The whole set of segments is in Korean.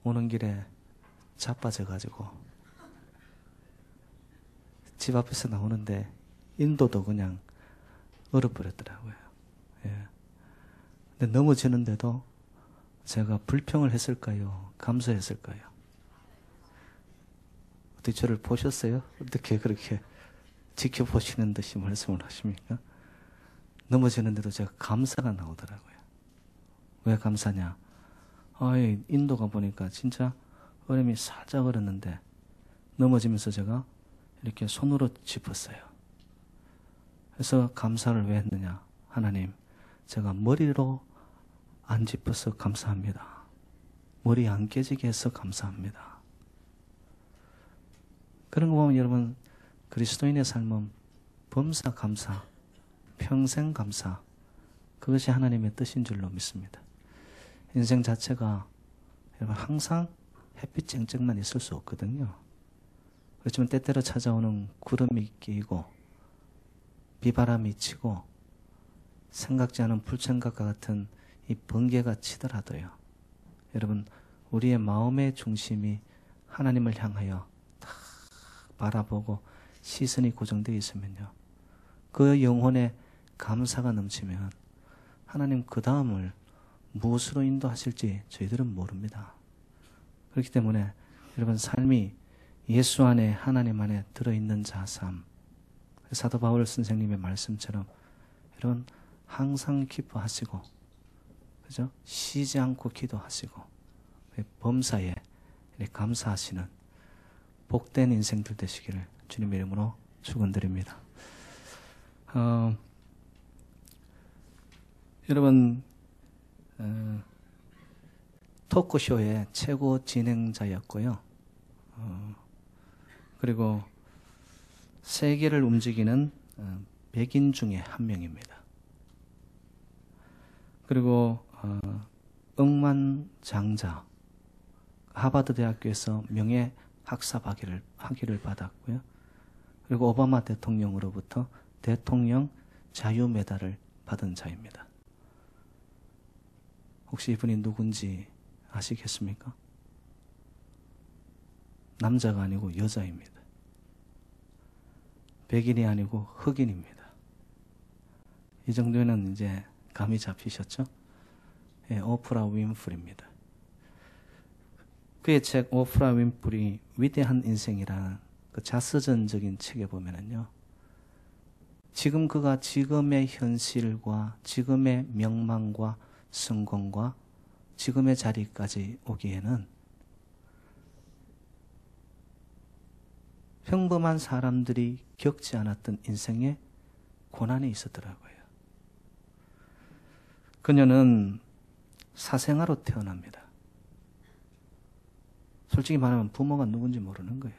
오는 길에 자빠져가지고 집 앞에서 나오는데 인도도 그냥 얼어버렸더라고요. 예. 근데 넘어지는데도 제가 불평을 했을까요? 감사했을까요? 어떻게 저를 보셨어요? 어떻게 그렇게 지켜보시는 듯이 말씀을 하십니까? 넘어지는데도 제가 감사가 나오더라고요. 왜 감사냐? 인도가 보니까 진짜 얼음이 살짝 얼었는데 넘어지면서 제가 이렇게 손으로 짚었어요. 그래서 감사를 왜 했느냐? 하나님, 제가 머리로 안 짚어서 감사합니다. 머리 안 깨지게 해서 감사합니다. 그런 거 보면 여러분, 그리스도인의 삶은 범사 감사, 평생 감사, 그것이 하나님의 뜻인 줄로 믿습니다. 인생 자체가 여러분 항상 햇빛 쨍쨍만 있을 수 없거든요. 그렇지만 때때로 찾아오는 구름이 끼고 비바람이 치고 생각지 않은 불청각과 같은 이 번개가 치더라도요. 여러분, 우리의 마음의 중심이 하나님을 향하여 딱 바라보고 시선이 고정되어 있으면요. 그 영혼에 감사가 넘치면 하나님 그 다음을 무엇으로 인도하실지 저희들은 모릅니다. 그렇기 때문에 여러분, 삶이 예수 안에 하나님 안에 들어있는 자삶, 사도 바울 선생님의 말씀처럼 여러분 항상 기뻐하시고, 그죠? 쉬지 않고 기도하시고 범사에 감사하시는 복된 인생들 되시기를 주님의 이름으로 축원드립니다. 여러분, 토크쇼의 최고 진행자였고요. 그리고 세계를 움직이는 백인 중에 한 명입니다. 그리고 억만장자, 하버드 대학교에서 명예 학사 학위를 받았고요. 그리고 오바마 대통령으로부터 대통령 자유 메달을 받은 자입니다. 혹시 이분이 누군지 아시겠습니까? 남자가 아니고 여자입니다. 백인이 아니고 흑인입니다. 이 정도는 이제 감이 잡히셨죠? 예, 오프라 윈프리입니다. 그의 책 오프라 윈프리 위대한 인생이라는 그 자서전적인 책에 보면은요, 지금 그가 지금의 현실과 지금의 명망과 성공과 지금의 자리까지 오기에는 평범한 사람들이 겪지 않았던 인생의 고난이 있었더라고요. 그녀는 사생아로 태어납니다. 솔직히 말하면 부모가 누군지 모르는 거예요.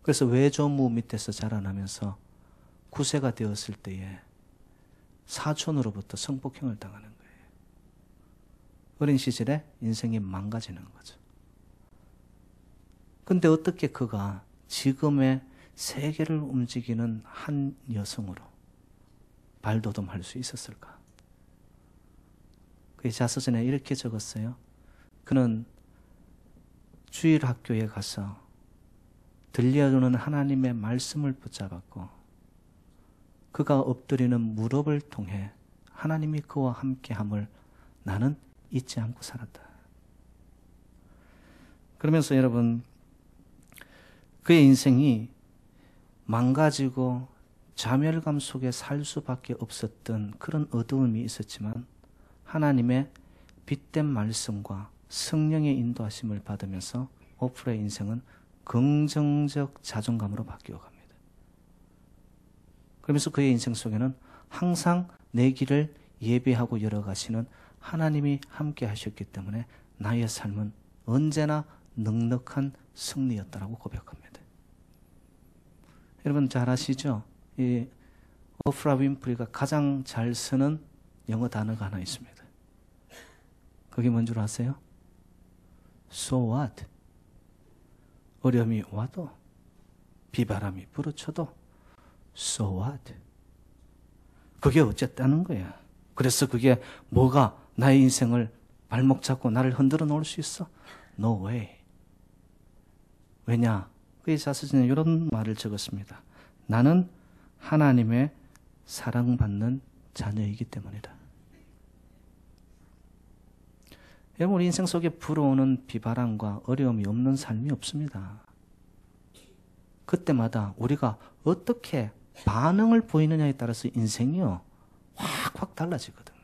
그래서 외조부 밑에서 자라나면서 9세가 되었을 때에 사촌으로부터 성폭행을 당하는 거예요. 어린 시절에 인생이 망가지는 거죠. 근데 어떻게 그가 지금의 세계를 움직이는 한 여성으로 발돋움할 수 있었을까? 그의 자서전에 이렇게 적었어요. 그는 주일 학교에 가서 들려주는 하나님의 말씀을 붙잡았고, 그가 엎드리는 무릎을 통해 하나님이 그와 함께함을 나는 잊지 않고 살았다. 그러면서 여러분, 그의 인생이 망가지고 자멸감 속에 살 수밖에 없었던 그런 어두움이 있었지만, 하나님의 빛된 말씀과 성령의 인도하심을 받으면서 오프라의 인생은 긍정적 자존감으로 바뀌어 갑니다. 그러면서 그의 인생 속에는 항상 내 길을 예비하고 열어가시는 하나님이 함께 하셨기 때문에 나의 삶은 언제나 넉넉한 승리였다라고 고백합니다. 여러분 잘 아시죠? 이 오프라 윈프리가 가장 잘 쓰는 영어 단어가 하나 있습니다. 그게 뭔 줄 아세요? So what? 어려움이 와도, 비바람이 불어쳐도 So what? 그게 어쨌다는 거야. 그래서 그게 뭐가 나의 인생을 발목 잡고 나를 흔들어 놓을 수 있어? No way. 왜냐? 그 이사야서는 이런 말을 적었습니다. 나는 하나님의 사랑받는 자녀이기 때문이다. 여러분, 우리 인생 속에 불어오는 비바람과 어려움이 없는 삶이 없습니다. 그때마다 우리가 어떻게 반응을 보이느냐에 따라서 인생이요 확 달라지거든요.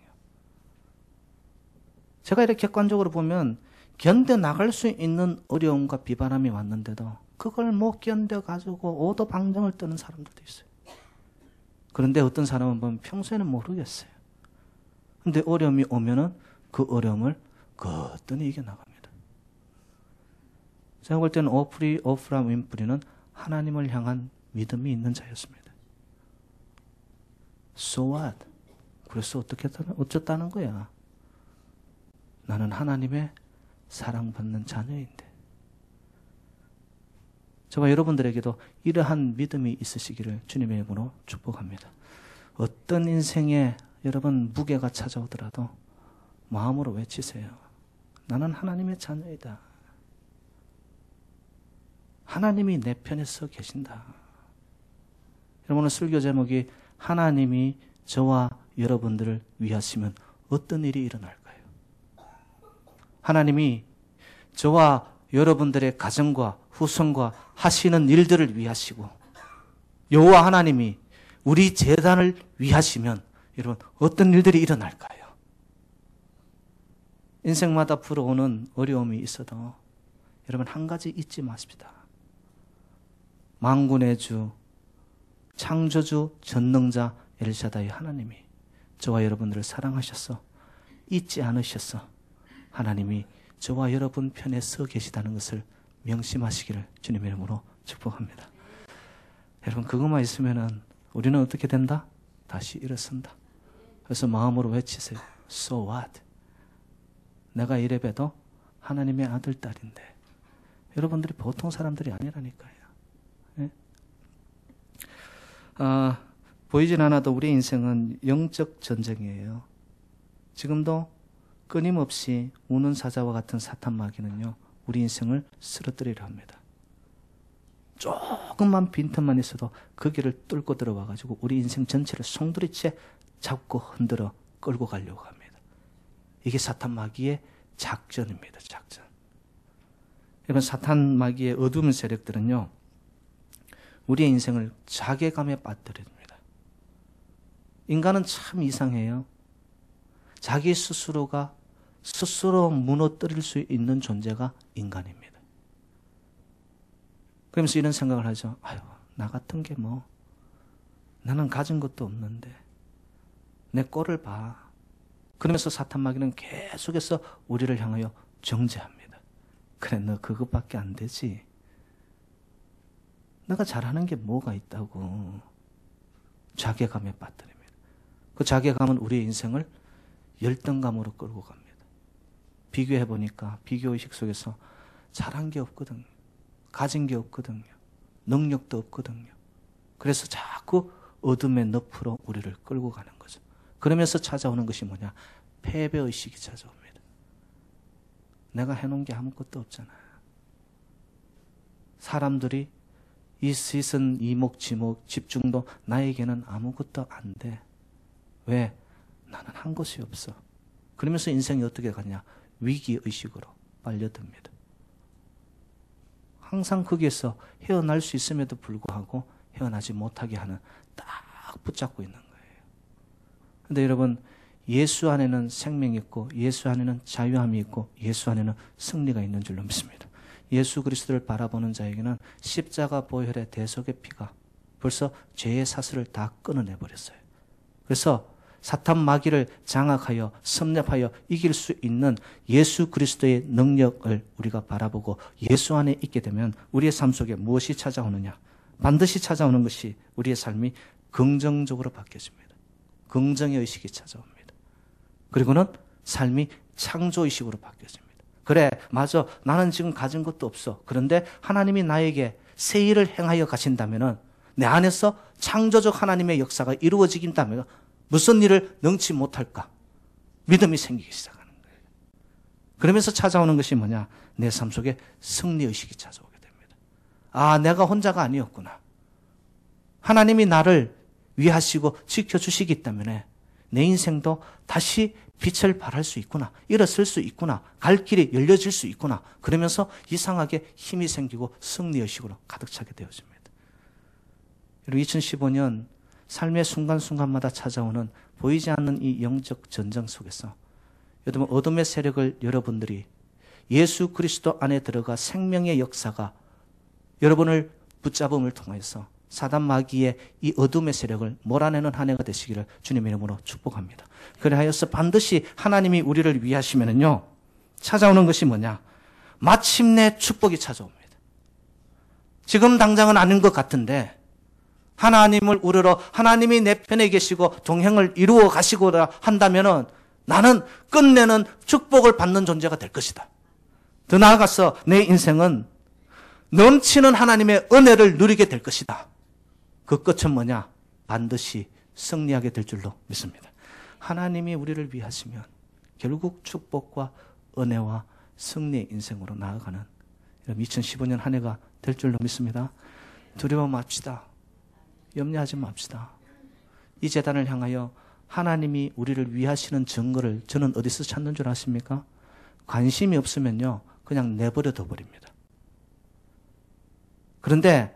제가 이렇게 객관적으로 보면 견뎌나갈 수 있는 어려움과 비바람이 왔는데도 그걸 못 견뎌가지고 오도방정을 떠는 사람들도 있어요. 그런데 어떤 사람은 보면 평소에는 모르겠어요. 근데 어려움이 오면은 그 어려움을 거뜬히 이겨나갑니다. 제가 볼 때는 오프라 윈프리는 하나님을 향한 믿음이 있는 자였습니다. So what? 그래서 어쩌다는 거야? 나는 하나님의 사랑받는 자녀인데. 저와 여러분들에게도 이러한 믿음이 있으시기를 주님의 이름으로 축복합니다. 어떤 인생에 여러분 무게가 찾아오더라도 마음으로 외치세요. 나는 하나님의 자녀이다. 하나님이 내 편에 서 계신다. 여러분, 오늘 설교 제목이 하나님이 저와 여러분들을 위하시면 어떤 일이 일어날까요? 하나님이 저와 여러분들의 가정과 후손과 하시는 일들을 위하시고 여호와 하나님이 우리 재단을 위하시면 여러분 어떤 일들이 일어날까요? 인생마다 불어오는 어려움이 있어도 여러분 한 가지 잊지 마십시다. 만군의 주, 창조주, 전능자 엘샤다이 하나님이 저와 여러분들을 사랑하셔서 잊지 않으셔서 하나님이 저와 여러분 편에 서 계시다는 것을 명심하시기를 주님의 이름으로 축복합니다. 여러분 그것만 있으면은 우리는 어떻게 된다? 다시 일어선다. 그래서 마음으로 외치세요. So what? 내가 이래봬도 하나님의 아들, 딸인데 여러분들이 보통 사람들이 아니라니까요. 네? 보이진 않아도 우리 인생은 영적 전쟁이에요. 지금도 끊임없이 우는 사자와 같은 사탄 마귀는요, 우리 인생을 쓰러뜨리려 합니다. 조금만 빈틈만 있어도 그 길을 뚫고 들어와가지고 우리 인생 전체를 송두리째 잡고 흔들어 끌고 가려고 합니다. 이게 사탄 마귀의 작전입니다. 작전. 여러분, 사탄 마귀의 어두운 세력들은요, 우리의 인생을 자괴감에 빠뜨립니다. 인간은 참 이상해요. 자기 스스로가 스스로 무너뜨릴 수 있는 존재가 인간입니다. 그러면서 이런 생각을 하죠. 아유, 나 같은 게 뭐, 나는 가진 것도 없는데 내 꼴을 봐. 그러면서 사탄 마귀는 계속해서 우리를 향하여 정죄합니다. 그래, 너 그것밖에 안 되지. 내가 잘하는 게 뭐가 있다고. 자괴감에 빠뜨립니다. 그 자괴감은 우리의 인생을 열등감으로 끌고 갑니다. 비교해보니까 비교의식 속에서 잘한 게 없거든요. 가진 게 없거든요. 능력도 없거든요. 그래서 자꾸 어둠의 늪으로 우리를 끌고 가는 거죠. 그러면서 찾아오는 것이 뭐냐? 패배의식이 찾아옵니다. 내가 해놓은 게 아무것도 없잖아. 사람들이 이 시선, 이목지목, 집중도 나에게는 아무것도 안 돼. 왜? 나는 한 것이 없어. 그러면서 인생이 어떻게 가냐? 위기의식으로 빨려듭니다. 항상 거기에서 헤어날 수 있음에도 불구하고 헤어나지 못하게 하는 딱 붙잡고 있는 거예요. 그런데 여러분, 예수 안에는 생명이 있고 예수 안에는 자유함이 있고 예수 안에는 승리가 있는 줄로 믿습니다. 예수 그리스도를 바라보는 자에게는 십자가 보혈의 대속의 피가 벌써 죄의 사슬을 다 끊어내버렸어요. 그래서 사탄 마귀를 장악하여 섭렵하여 이길 수 있는 예수 그리스도의 능력을 우리가 바라보고 예수 안에 있게 되면 우리의 삶 속에 무엇이 찾아오느냐? 반드시 찾아오는 것이 우리의 삶이 긍정적으로 바뀌어집니다. 긍정의 의식이 찾아옵니다. 그리고는 삶이 창조의식으로 바뀌어집니다. 그래, 맞아. 나는 지금 가진 것도 없어. 그런데 하나님이 나에게 새 일을 행하여 가신다면 내 안에서 창조적 하나님의 역사가 이루어지긴다면 무슨 일을 능치 못할까? 믿음이 생기기 시작하는 거예요. 그러면서 찾아오는 것이 뭐냐? 내 삶 속에 승리의식이 찾아오게 됩니다. 아, 내가 혼자가 아니었구나. 하나님이 나를 위하시고 지켜주시기 때문에 내 인생도 다시 빛을 발할 수 있구나. 일어설 수 있구나. 갈 길이 열려질 수 있구나. 그러면서 이상하게 힘이 생기고 승리의식으로 가득 차게 되어집니다. 2015년 삶의 순간순간마다 찾아오는 보이지 않는 이 영적 전쟁 속에서 여러분 어둠의 세력을 여러분들이 예수 그리스도 안에 들어가 생명의 역사가 여러분을 붙잡음을 통해서 사단 마귀의 이 어둠의 세력을 몰아내는 한 해가 되시기를 주님의 이름으로 축복합니다. 그래하여서 반드시 하나님이 우리를 위하시면은요 찾아오는 것이 뭐냐? 마침내 축복이 찾아옵니다. 지금 당장은 아닌 것 같은데 하나님을 우러러 하나님이 내 편에 계시고 동행을 이루어 가시고라 한다면은 나는 끝내는 축복을 받는 존재가 될 것이다. 더 나아가서 내 인생은 넘치는 하나님의 은혜를 누리게 될 것이다. 그 끝은 뭐냐? 반드시 승리하게 될 줄로 믿습니다. 하나님이 우리를 위하시면 결국 축복과 은혜와 승리의 인생으로 나아가는 2015년 한 해가 될 줄로 믿습니다. 두려워 맙시다. 염려하지 맙시다. 이 제단을 향하여 하나님이 우리를 위하시는 증거를 저는 어디서 찾는 줄 아십니까? 관심이 없으면요 그냥 내버려 둬버립니다. 그런데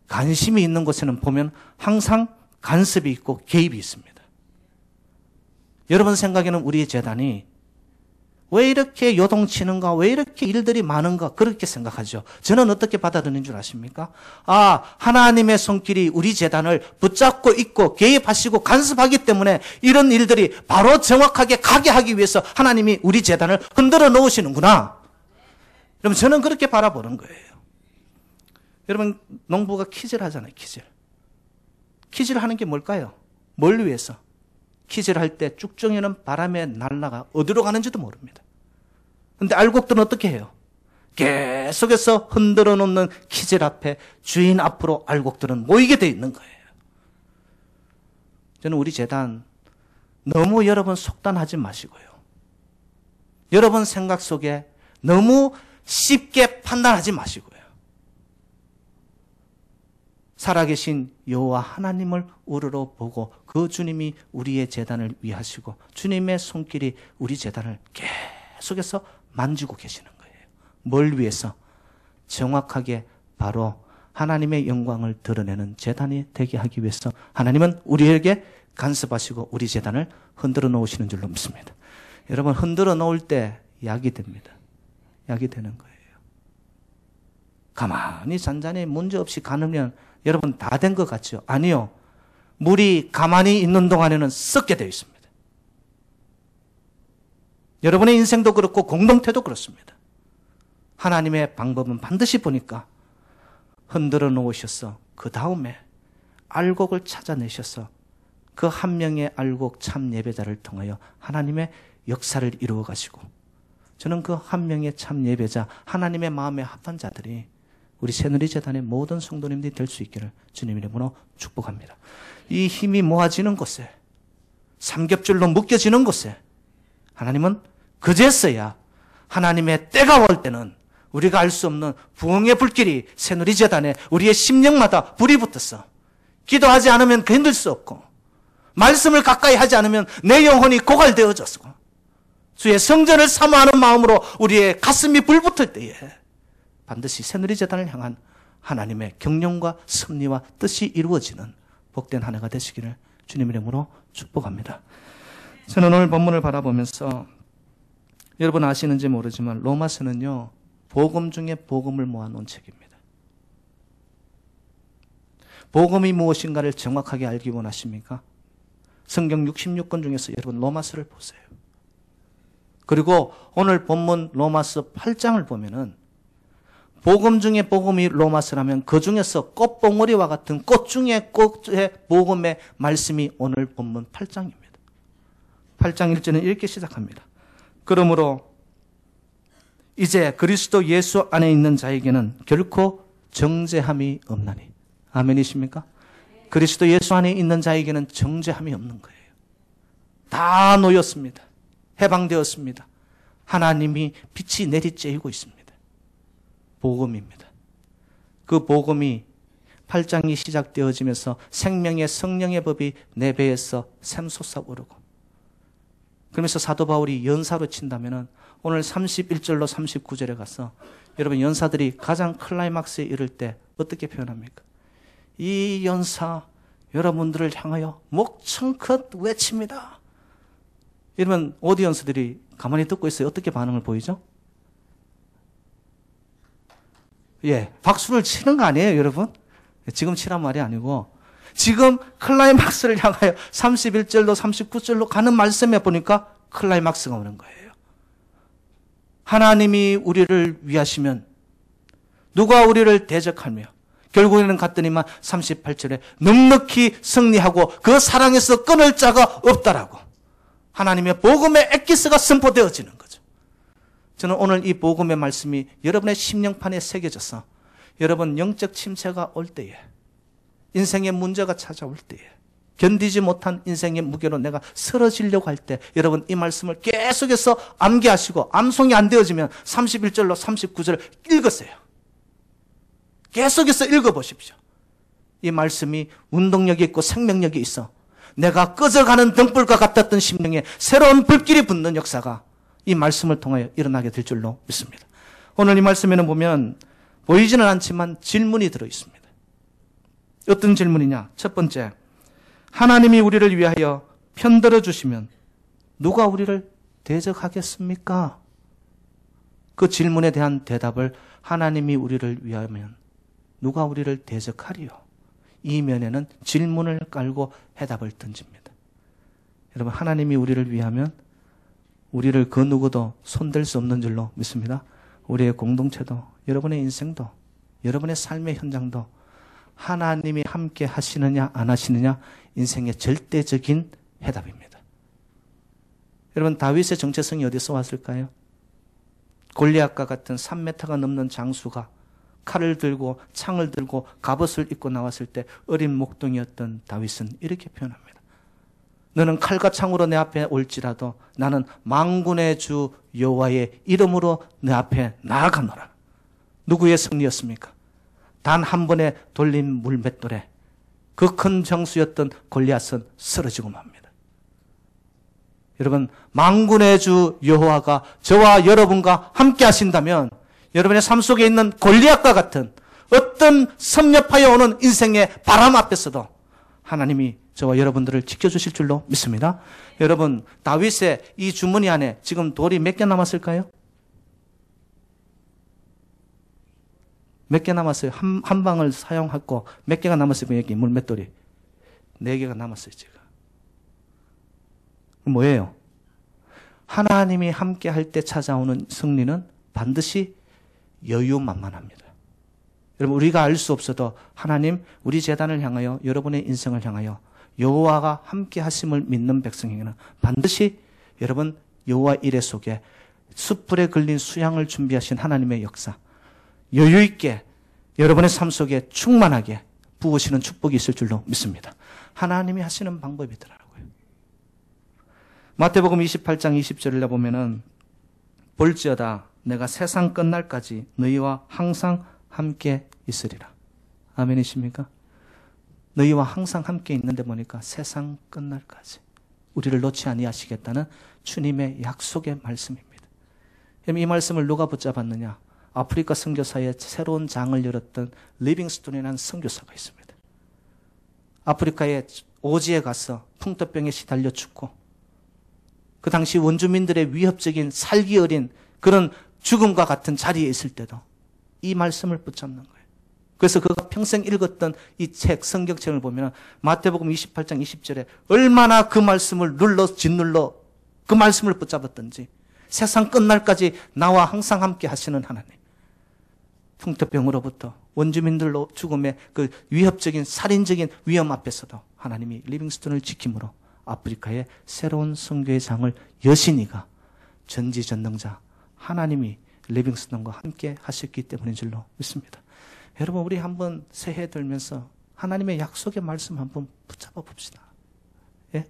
관심이 있는 곳에는 보면 항상 간섭이 있고 개입이 있습니다. 여러분 생각에는 우리의 제단이 왜 이렇게 요동치는가, 왜 이렇게 일들이 많은가 그렇게 생각하죠. 저는 어떻게 받아들이는 줄 아십니까? 아, 하나님의 손길이 우리 제단을 붙잡고 있고 개입하시고 간섭하기 때문에 이런 일들이 바로 정확하게 가게 하기 위해서 하나님이 우리 제단을 흔들어 놓으시는구나. 여러분 저는 그렇게 바라보는 거예요. 여러분 농부가 키질 하잖아요. 키질 하는 게 뭘까요? 뭘 위해서? 키질할 때 쭉정이는 바람에 날아가 어디로 가는지도 모릅니다. 그런데 알곡들은 어떻게 해요? 계속해서 흔들어 놓는 키질 앞에 주인 앞으로 알곡들은 모이게 돼 있는 거예요. 저는 우리 재단 너무 여러분 속단하지 마시고요. 여러분 생각 속에 너무 쉽게 판단하지 마시고요. 살아계신 여호와 하나님을 우러러 보고 그 주님이 우리의 제단을 위하시고 주님의 손길이 우리 제단을 계속해서 만지고 계시는 거예요. 뭘 위해서? 정확하게 바로 하나님의 영광을 드러내는 제단이 되게 하기 위해서 하나님은 우리에게 간섭하시고 우리 제단을 흔들어 놓으시는 줄로 믿습니다. 여러분 흔들어 놓을 때 약이 됩니다. 약이 되는 거예요. 가만히 잔잔히 문제없이 가누면 여러분 다 된 것 같죠? 아니요. 물이 가만히 있는 동안에는 썩게 되어 있습니다. 여러분의 인생도 그렇고 공동체도 그렇습니다. 하나님의 방법은 반드시 보니까 흔들어 놓으셔서 그 다음에 알곡을 찾아내셔서 그 한 명의 알곡 참 예배자를 통하여 하나님의 역사를 이루어 가시고 저는 그 한 명의 참 예배자 하나님의 마음에 합한 자들이 우리 새누리재단의 모든 성도님들이 될 수 있기를 주님 이름으로 축복합니다. 이 힘이 모아지는 곳에 삼겹줄로 묶여지는 곳에 하나님은 그제서야 하나님의 때가 올 때는 우리가 알 수 없는 부흥의 불길이 새누리재단에 우리의 심령마다 불이 붙어서 기도하지 않으면 견딜 수 없고 말씀을 가까이 하지 않으면 내 영혼이 고갈되어졌고 주의 성전을 사모하는 마음으로 우리의 가슴이 불붙을 때에 반드시 새누리재단을 향한 하나님의 경륜과 섭리와 뜻이 이루어지는 복된 한 해가 되시기를 주님 이름으로 축복합니다. 저는 오늘 본문을 바라보면서 여러분 아시는지 모르지만 로마서는요 복음 중에 복음을 모아놓은 책입니다. 복음이 무엇인가를 정확하게 알기 원하십니까? 성경 66권 중에서 여러분 로마서를 보세요. 그리고 오늘 본문 로마서 8장을 보면은 복음 중에 복음이 로마서라면 그 중에서 꽃봉오리와 같은 꽃 중에 꽃의 복음의 말씀이 오늘 본문 8장입니다. 8장 1절은 이렇게 시작합니다. 그러므로 이제 그리스도 예수 안에 있는 자에게는 결코 정죄함이 없나니. 아멘이십니까? 그리스도 예수 안에 있는 자에게는 정죄함이 없는 거예요. 다 놓였습니다. 해방되었습니다. 하나님이 빛이 내리쬐이고 있습니다. 복음입니다. 그 복음이 8장이 시작되어지면서 생명의 성령의 법이 내 배에서 샘솟아 오르고, 그러면서 사도 바울이 연사로 친다면은 오늘 31절로 39절에 가서 여러분 연사들이 가장 클라이막스에 이를 때 어떻게 표현합니까? 이 연사 여러분들을 향하여 목청껏 외칩니다. 이러면 오디언스들이 가만히 듣고 있어요. 어떻게 반응을 보이죠? 예, 박수를 치는 거 아니에요, 여러분? 지금 치란 말이 아니고 지금 클라이막스를 향하여 31절로 39절로 가는 말씀에 보니까 클라이막스가 오는 거예요. 하나님이 우리를 위하시면 누가 우리를 대적하며, 결국에는 갔더니만 38절에 넉넉히 승리하고 그 사랑에서 끊을 자가 없다라고 하나님의 복음의 엑기스가 선포되어지는 거죠. 저는 오늘 이 복음의 말씀이 여러분의 심령판에 새겨져서 여러분 영적 침체가 올 때에, 인생의 문제가 찾아올 때에, 견디지 못한 인생의 무게로 내가 쓰러지려고 할 때 여러분 이 말씀을 계속해서 암기하시고, 암송이 안 되어지면 31절로 39절을 읽으세요. 계속해서 읽어보십시오. 이 말씀이 운동력이 있고 생명력이 있어 내가 꺼져가는 등불과 같았던 심령에 새로운 불길이 붙는 역사가 이 말씀을 통하여 일어나게 될 줄로 믿습니다. 오늘 이 말씀에는 보면 보이지는 않지만 질문이 들어있습니다. 어떤 질문이냐? 첫 번째, 하나님이 우리를 위하여 편들어 주시면 누가 우리를 대적하겠습니까? 그 질문에 대한 대답을 하나님이 우리를 위하면 누가 우리를 대적하리요? 이 면에는 질문을 깔고 해답을 던집니다. 여러분, 하나님이 우리를 위하면 우리를 그 누구도 손댈 수 없는 줄로 믿습니다. 우리의 공동체도, 여러분의 인생도, 여러분의 삶의 현장도 하나님이 함께 하시느냐 안 하시느냐 인생의 절대적인 해답입니다. 여러분, 다윗의 정체성이 어디서 왔을까요? 골리앗과 같은 3m가 넘는 장수가 칼을 들고 창을 들고 갑옷을 입고 나왔을 때 어린 목동이었던 다윗은 이렇게 표현합니다. 너는 칼과 창으로 내 앞에 올지라도 나는 만군의 주 여호와의 이름으로 내 앞에 나아가노라. 누구의 승리였습니까? 단 한 번에 돌린 물맷돌에 그 큰 장수였던 골리앗은 쓰러지고 맙니다. 여러분, 만군의 주 여호와가 저와 여러분과 함께 하신다면 여러분의 삶 속에 있는 골리앗과 같은 어떤 섭렵하여 오는 인생의 바람 앞에서도 하나님이 저와 여러분들을 지켜주실 줄로 믿습니다. 여러분, 다윗의 이 주머니 안에 지금 돌이 몇 개 남았을까요? 몇 개 남았어요? 한 방을 사용하고 몇 개가 남았어요? 여기 물맷돌이 4개가 남았어요. 지금 뭐예요? 하나님이 함께 할 때 찾아오는 승리는 반드시 여유만만합니다. 여러분, 우리가 알 수 없어도 하나님 우리 재단을 향하여, 여러분의 인생을 향하여 여호와가 함께 하심을 믿는 백성에게는 반드시 여러분 여호와 이레 속에 숯불에 걸린 수양을 준비하신 하나님의 역사, 여유 있게 여러분의 삶 속에 충만하게 부으시는 축복이 있을 줄로 믿습니다. 하나님이 하시는 방법이더라고요. 마태복음 28장 20절을 보면은 볼지어다 내가 세상 끝날까지 너희와 항상 함께 있으리라. 아멘이십니까? 너희와 항상 함께 있는데 보니까 세상 끝날까지 우리를 놓지 아니하시겠다는 주님의 약속의 말씀입니다. 이 말씀을 누가 붙잡았느냐? 아프리카 선교사에 새로운 장을 열었던 리빙스톤이라는 선교사가 있습니다. 아프리카의 오지에 가서 풍토병에 시달려 죽고 그 당시 원주민들의 위협적인 살기 어린 그런 죽음과 같은 자리에 있을 때도 이 말씀을 붙잡는 거예요. 그래서 그가 평생 읽었던 이 책, 성경책을 보면 마태복음 28장 20절에 얼마나 그 말씀을 짓눌러 그 말씀을 붙잡았던지, 세상 끝날까지 나와 항상 함께 하시는 하나님, 풍토병으로부터 원주민들로 죽음의 그 위협적인 살인적인 위험 앞에서도 하나님이 리빙스톤을 지킴으로 아프리카의 새로운 선교의 장을 여신이가 전지전능자 하나님이 리빙스톤과 함께 하셨기 때문인 줄로 믿습니다. 여러분, 우리 한번 새해 들면서 하나님의 약속의 말씀 한번 붙잡아 봅시다. 예?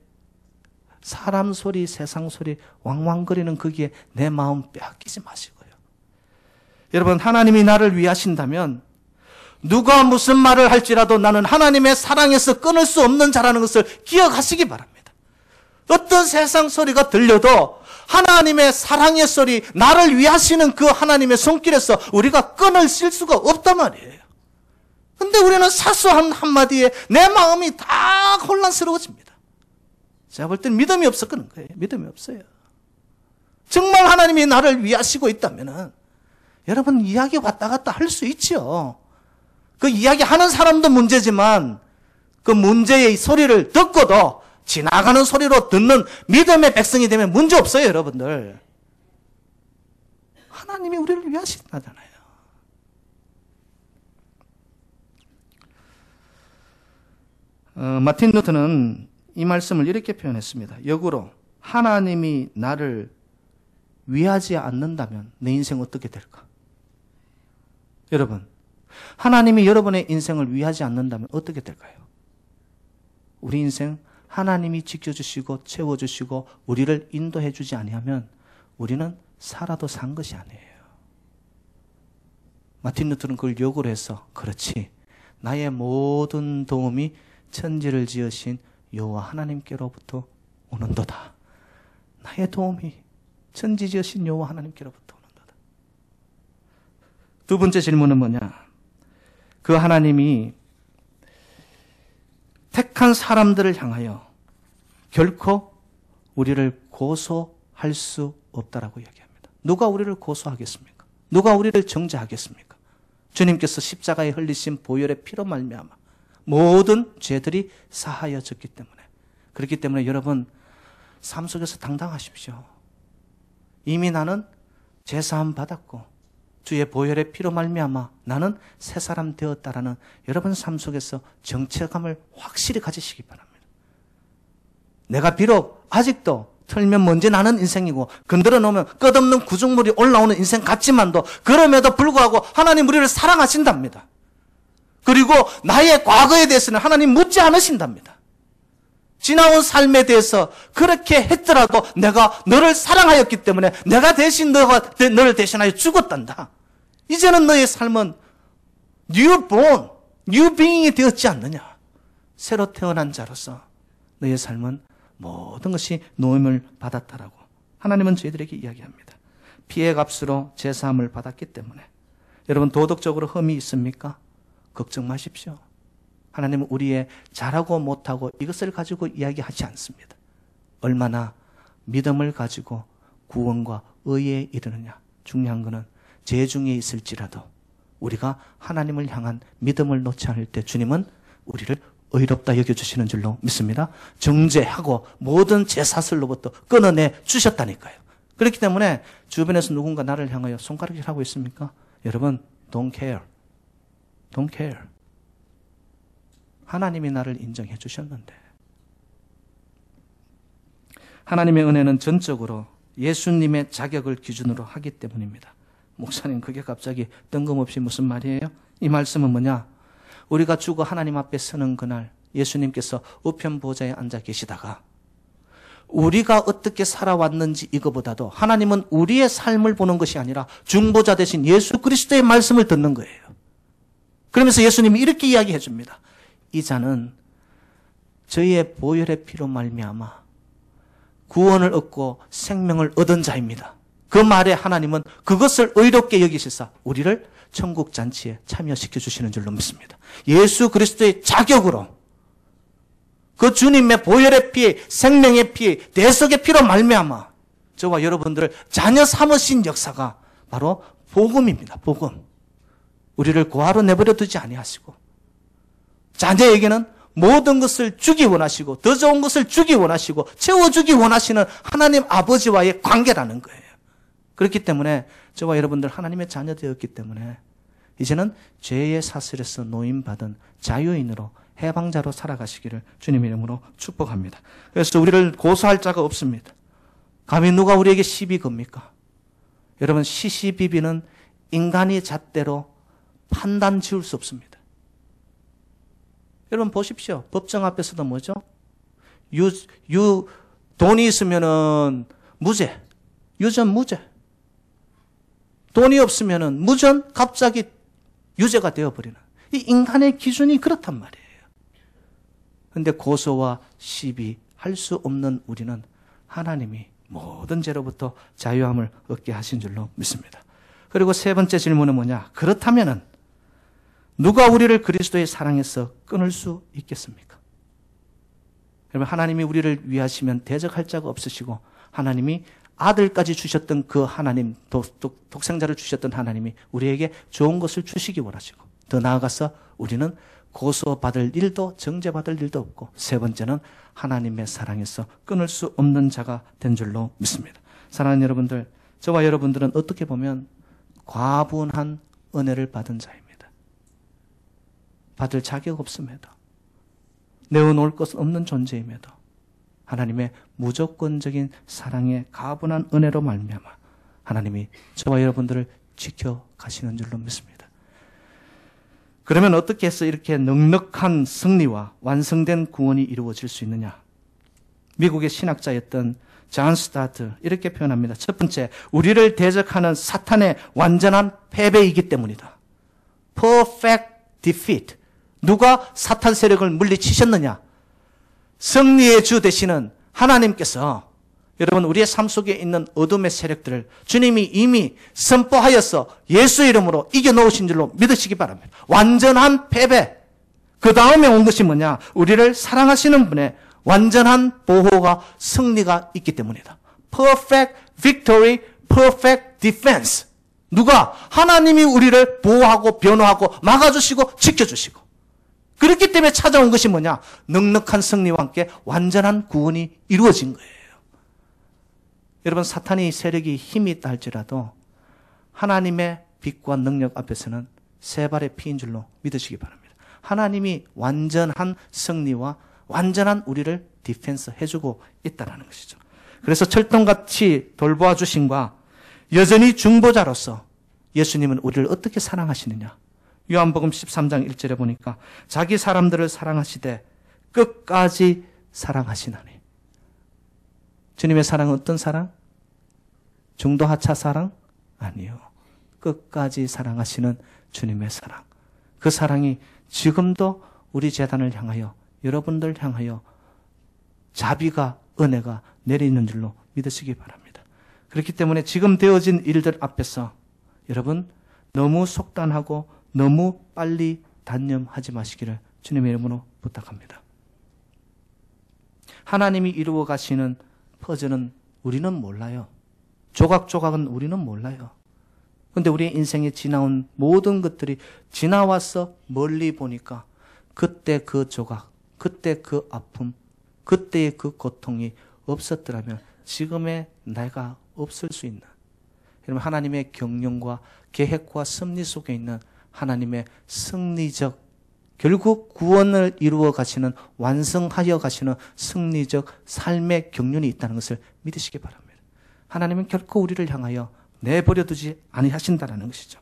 사람 소리, 세상 소리, 왕왕거리는 거기에 내 마음 빼앗기지 마시고요. 여러분, 하나님이 나를 위하신다면 누가 무슨 말을 할지라도 나는 하나님의 사랑에서 끊을 수 없는 자라는 것을 기억하시기 바랍니다. 어떤 세상 소리가 들려도 하나님의 사랑의 소리, 나를 위하시는 그 하나님의 손길에서 우리가 끊을 수가 없단 말이에요. 근데 우리는 사소한 한마디에 내 마음이 다 혼란스러워집니다. 제가 볼 땐 믿음이 없어 그런 거예요. 믿음이 없어요. 정말 하나님이 나를 위하시고 있다면 여러분 이야기 왔다 갔다 할 수 있죠. 그 이야기 하는 사람도 문제지만 그 문제의 소리를 듣고도 지나가는 소리로 듣는 믿음의 백성이 되면 문제 없어요, 여러분들. 하나님이 우리를 위하신다잖아요. 마틴 루터는 이 말씀을 이렇게 표현했습니다. 역으로 하나님이 나를 위하지 않는다면 내 인생 어떻게 될까? 여러분, 하나님이 여러분의 인생을 위하지 않는다면 어떻게 될까요? 우리 인생 하나님이 지켜주시고 채워주시고 우리를 인도해 주지 아니하면 우리는 살아도 산 것이 아니에요. 마틴 루터는 그걸 역으로 해서 그렇지, 나의 모든 도움이 천지를 지으신 여호와 하나님께로부터 오는도다. 나의 도움이 천지 지으신 여호와 하나님께로부터 오는도다. 두 번째 질문은 뭐냐? 그 하나님이 택한 사람들을 향하여 결코 우리를 고소할 수 없다라고 이야기합니다. 누가 우리를 고소하겠습니까? 누가 우리를 정죄하겠습니까? 주님께서 십자가에 흘리신 보혈의 피로 말미암아 모든 죄들이 사하여졌기 때문에, 그렇기 때문에 여러분 삶 속에서 당당하십시오. 이미 나는 죄사함 받았고 주의 보혈의 피로 말미암아 나는 새 사람 되었다라는 여러분 삶 속에서 정체감을 확실히 가지시기 바랍니다. 내가 비록 아직도 털면 먼지 나는 인생이고 건드려 놓으면 끝없는 구중물이 올라오는 인생 같지만도 그럼에도 불구하고 하나님 우리를 사랑하신답니다. 그리고 나의 과거에 대해서는 하나님 묻지 않으신답니다. 지나온 삶에 대해서 그렇게 했더라도 내가 너를 사랑하였기 때문에 내가 대신 너를 대신하여 죽었단다. 이제는 너의 삶은 뉴본, 뉴빙이 되었지 않느냐. 새로 태어난 자로서 너의 삶은 모든 것이 노임을 받았다라고 하나님은 저희들에게 이야기합니다. 피의 값으로 제사함을 받았기 때문에 여러분 도덕적으로 흠이 있습니까? 걱정 마십시오. 하나님은 우리의 잘하고 못하고 이것을 가지고 이야기하지 않습니다. 얼마나 믿음을 가지고 구원과 의에 이르느냐. 중요한 것은 죄 중에 있을지라도 우리가 하나님을 향한 믿음을 놓지 않을 때 주님은 우리를 의롭다 여겨주시는 줄로 믿습니다. 정죄하고 모든 죄사슬로부터 끊어내 주셨다니까요. 그렇기 때문에 주변에서 누군가 나를 향하여 손가락질 하고 있습니까? 여러분, don't care. Don't care. 하나님이 나를 인정해 주셨는데. 하나님의 은혜는 전적으로 예수님의 자격을 기준으로 하기 때문입니다. 목사님, 그게 갑자기 뜬금없이 무슨 말이에요? 이 말씀은 뭐냐? 우리가 죽어 하나님 앞에 서는 그날 예수님께서 우편 보좌에 앉아 계시다가 우리가 어떻게 살아왔는지 이거보다도 하나님은 우리의 삶을 보는 것이 아니라 중보자 되신 예수 그리스도의 말씀을 듣는 거예요. 그러면서 예수님이 이렇게 이야기해 줍니다. 이 자는 저희의 보혈의 피로 말미암아 구원을 얻고 생명을 얻은 자입니다. 그 말에 하나님은 그것을 의롭게 여기시사 우리를 천국 잔치에 참여시켜 주시는 줄로 믿습니다. 예수 그리스도의 자격으로 그 주님의 보혈의 피, 생명의 피, 대속의 피로 말미암아 저와 여러분들을 자녀 삼으신 역사가 바로 복음입니다. 복음. 우리를 고아로 내버려 두지 아니하시고 자녀에게는 모든 것을 주기 원하시고 더 좋은 것을 주기 원하시고 채워주기 원하시는 하나님 아버지와의 관계라는 거예요. 그렇기 때문에 저와 여러분들 하나님의 자녀 되었기 때문에 이제는 죄의 사슬에서 노임받은 자유인으로 해방자로 살아가시기를 주님 이름으로 축복합니다. 그래서 우리를 고소할 자가 없습니다. 감히 누가 우리에게 시비 겁니까? 여러분, 시시비비는 인간의 잣대로 판단 지을 수 없습니다. 여러분 보십시오. 법정 앞에서도 뭐죠? 돈이 있으면은 무죄, 유전 무죄. 돈이 없으면은 무전 갑자기 유죄가 되어버리는 이 인간의 기준이 그렇단 말이에요. 그런데 고소와 시비할 수 없는 우리는 하나님이 모든 죄로부터 자유함을 얻게 하신 줄로 믿습니다. 그리고 세 번째 질문은 뭐냐? 그렇다면은 누가 우리를 그리스도의 사랑에서 끊을 수 있겠습니까? 여러분, 하나님이 우리를 위하시면 대적할 자가 없으시고 하나님이 아들까지 주셨던 그 하나님, 독생자를 주셨던 하나님이 우리에게 좋은 것을 주시기 원하시고 더 나아가서 우리는 고소받을 일도 정죄받을 일도 없고 세 번째는 하나님의 사랑에서 끊을 수 없는 자가 된 줄로 믿습니다. 사랑하는 여러분들, 저와 여러분들은 어떻게 보면 과분한 은혜를 받은 자입니다. 받을 자격 없음에도 내어놓을 것 없는 존재임에도 하나님의 무조건적인 사랑의 가분한 은혜로 말미암아 하나님이 저와 여러분들을 지켜가시는 줄로 믿습니다. 그러면 어떻게 해서 이렇게 넉넉한 승리와 완성된 구원이 이루어질 수 있느냐? 미국의 신학자였던 존 스타트 이렇게 표현합니다. 첫 번째, 우리를 대적하는 사탄의 완전한 패배이기 때문이다. Perfect defeat. 누가 사탄 세력을 물리치셨느냐? 승리의 주 되시는 하나님께서 여러분 우리의 삶 속에 있는 어둠의 세력들을 주님이 이미 선포하여서 예수 이름으로 이겨놓으신 줄로 믿으시기 바랍니다. 완전한 패배. 그 다음에 온 것이 뭐냐? 우리를 사랑하시는 분의 완전한 보호가 승리가 있기 때문이다. Perfect victory, perfect defense. 누가? 하나님이 우리를 보호하고 변호하고 막아주시고 지켜주시고 그렇기 때문에 찾아온 것이 뭐냐? 넉넉한 승리와 함께 완전한 구원이 이루어진 거예요. 여러분, 사탄의 세력이 힘이 있다 할지라도 하나님의 빛과 능력 앞에서는 세 발의 피인 줄로 믿으시기 바랍니다. 하나님이 완전한 승리와 완전한 우리를 디펜스 해주고 있다는 것이죠. 그래서 철동같이 돌보아 주심과 여전히 중보자로서 예수님은 우리를 어떻게 사랑하시느냐? 요한복음 13장 1절에 보니까 자기 사람들을 사랑하시되 끝까지 사랑하시나니. 주님의 사랑은 어떤 사랑? 중도하차 사랑? 아니요. 끝까지 사랑하시는 주님의 사랑. 그 사랑이 지금도 우리 재단을 향하여 여러분들 향하여 자비가 은혜가 내리는 줄로 믿으시기 바랍니다. 그렇기 때문에 지금 되어진 일들 앞에서 여러분 너무 속단하고 너무 빨리 단념하지 마시기를 주님의 이름으로 부탁합니다. 하나님이 이루어 가시는 퍼즐은 우리는 몰라요. 조각조각은 우리는 몰라요. 그런데 우리의 인생에 지나온 모든 것들이 지나와서 멀리 보니까 그때 그 조각, 그때 그 아픔, 그때의 그 고통이 없었더라면 지금의 내가 없을 수 있는, 여러분 하나님의 경륜과 계획과 섭리 속에 있는 하나님의 승리적, 결국 구원을 이루어 가시는, 완성하여 가시는 승리적 삶의 경륜이 있다는 것을 믿으시기 바랍니다. 하나님은 결코 우리를 향하여 내버려 두지 아니하신다는 것이죠.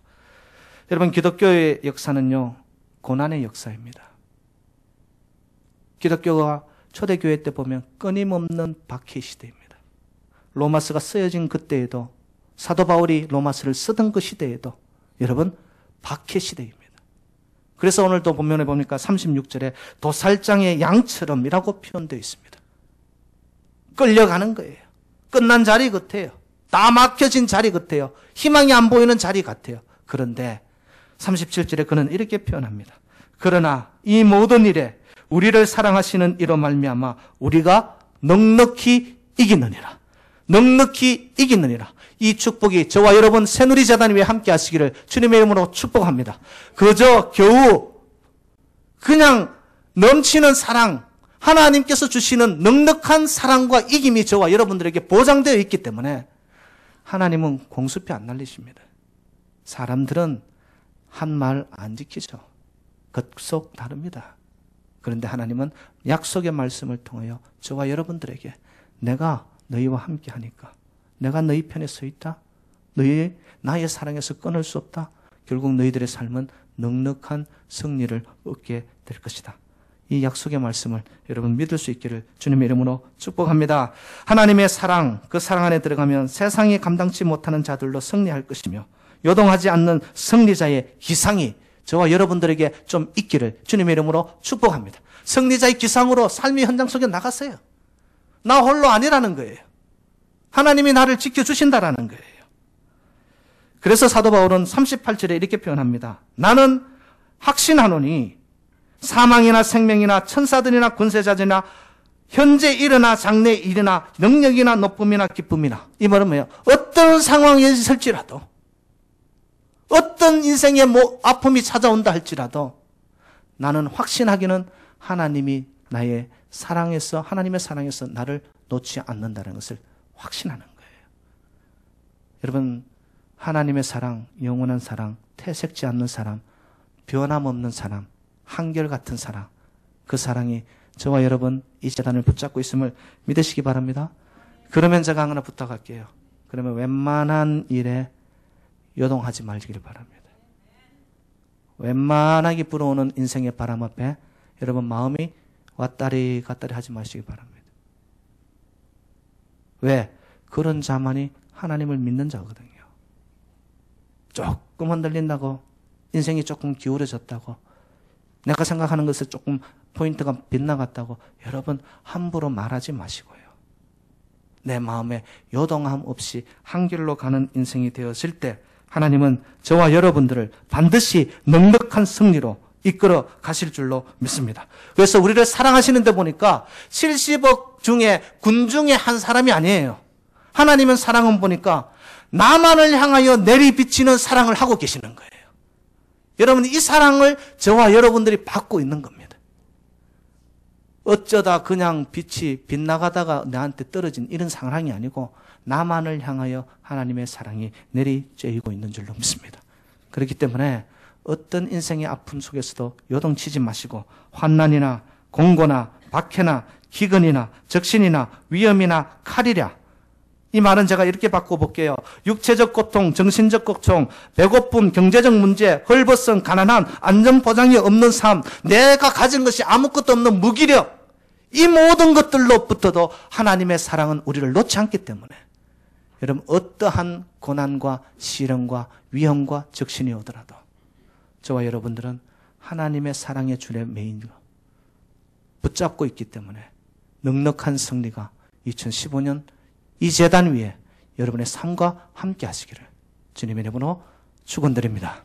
여러분, 기독교의 역사는요, 고난의 역사입니다. 기독교가 초대교회 때 보면 끊임없는 박해 시대입니다. 로마서가 쓰여진 그때에도, 사도 바울이 로마서를 쓰던 그 시대에도 여러분 박해 시대입니다. 그래서 오늘도 본문에 보니까 36절에 도살장의 양처럼이라고 표현되어 있습니다. 끌려가는 거예요. 끝난 자리 같아요. 다 막혀진 자리 같아요. 희망이 안 보이는 자리 같아요. 그런데 37절에 그는 이렇게 표현합니다. 그러나 이 모든 일에 우리를 사랑하시는 이로 말미암아 우리가 넉넉히 이기느니라. 넉넉히 이기느니라. 이 축복이 저와 여러분 새누리재단 위에 함께 하시기를 주님의 이름으로 축복합니다. 그저 겨우 그냥 넘치는 사랑, 하나님께서 주시는 넉넉한 사랑과 이김이 저와 여러분들에게 보장되어 있기 때문에 하나님은 공수표 안 날리십니다. 사람들은 한 말 안 지키죠. 겉속 다릅니다. 그런데 하나님은 약속의 말씀을 통하여 저와 여러분들에게 내가 너희와 함께 하니까, 내가 너희 편에 서 있다, 너희 나의 사랑에서 끊을 수 없다, 결국 너희들의 삶은 넉넉한 승리를 얻게 될 것이다. 이 약속의 말씀을 여러분 믿을 수 있기를 주님의 이름으로 축복합니다. 하나님의 사랑, 그 사랑 안에 들어가면 세상이 감당치 못하는 자들로 승리할 것이며 요동하지 않는 승리자의 기상이 저와 여러분들에게 좀 있기를 주님의 이름으로 축복합니다. 승리자의 기상으로 삶의 현장 속에 나가세요. 나 홀로 아니라는 거예요. 하나님이 나를 지켜주신다라는 거예요. 그래서 사도 바울은 38절에 이렇게 표현합니다. 나는 확신하노니 사망이나 생명이나 천사들이나 군세자들이나 현재 일어나 장래 일이나 능력이나 높음이나 기쁨이나, 이 말은 뭐예요? 어떤 상황에 있을지라도, 어떤 인생의 아픔이 찾아온다 할지라도 나는 확신하기는 하나님이 나의 사랑에서, 하나님의 사랑에서 나를 놓지 않는다는 것을 확신하는 거예요. 여러분, 하나님의 사랑, 영원한 사랑, 퇴색지 않는 사랑, 변함없는 사랑, 한결같은 사랑, 그 사랑이 저와 여러분 이 재단을 붙잡고 있음을 믿으시기 바랍니다. 그러면 제가 하나 부탁할게요. 그러면 웬만한 일에 요동하지 말기를 바랍니다. 웬만하게 불어오는 인생의 바람 앞에 여러분 마음이 왔다리 갔다리 하지 마시기 바랍니다. 왜? 그런 자만이 하나님을 믿는 자거든요. 조금 흔들린다고, 인생이 조금 기울어졌다고, 내가 생각하는 것에 조금 포인트가 빗나갔다고 여러분 함부로 말하지 마시고요. 내 마음에 요동함 없이 한길로 가는 인생이 되었을 때 하나님은 저와 여러분들을 반드시 넉넉한 승리로 이끌어 가실 줄로 믿습니다. 그래서 우리를 사랑하시는 데 보니까 70억 중에 군 중에 한 사람이 아니에요. 하나님은 사랑은 보니까 나만을 향하여 내리비치는 사랑을 하고 계시는 거예요. 여러분, 이 사랑을 저와 여러분들이 받고 있는 겁니다. 어쩌다 그냥 빛이 빗나가다가 나한테 떨어진 이런 사랑이 아니고 나만을 향하여 하나님의 사랑이 내리쬐이고 있는 줄로 믿습니다. 그렇기 때문에 어떤 인생의 아픔 속에서도 요동치지 마시고 환난이나 공고나 박해나 기근이나 적신이나 위험이나 칼이랴, 이 말은 제가 이렇게 바꿔볼게요. 육체적 고통, 정신적 고통, 배고픔, 경제적 문제, 헐벗음, 가난함, 안전보장이 없는 삶, 내가 가진 것이 아무것도 없는 무기력, 이 모든 것들로부터도 하나님의 사랑은 우리를 놓지 않기 때문에 여러분, 어떠한 고난과 시련과 위험과 적신이 오더라도 저와 여러분들은 하나님의 사랑의 줄에 매인 붙잡고 있기 때문에 넉넉한 승리가 2015년 이 제단 위에 여러분의 삶과 함께 하시기를 주님의 이름으로 축원드립니다.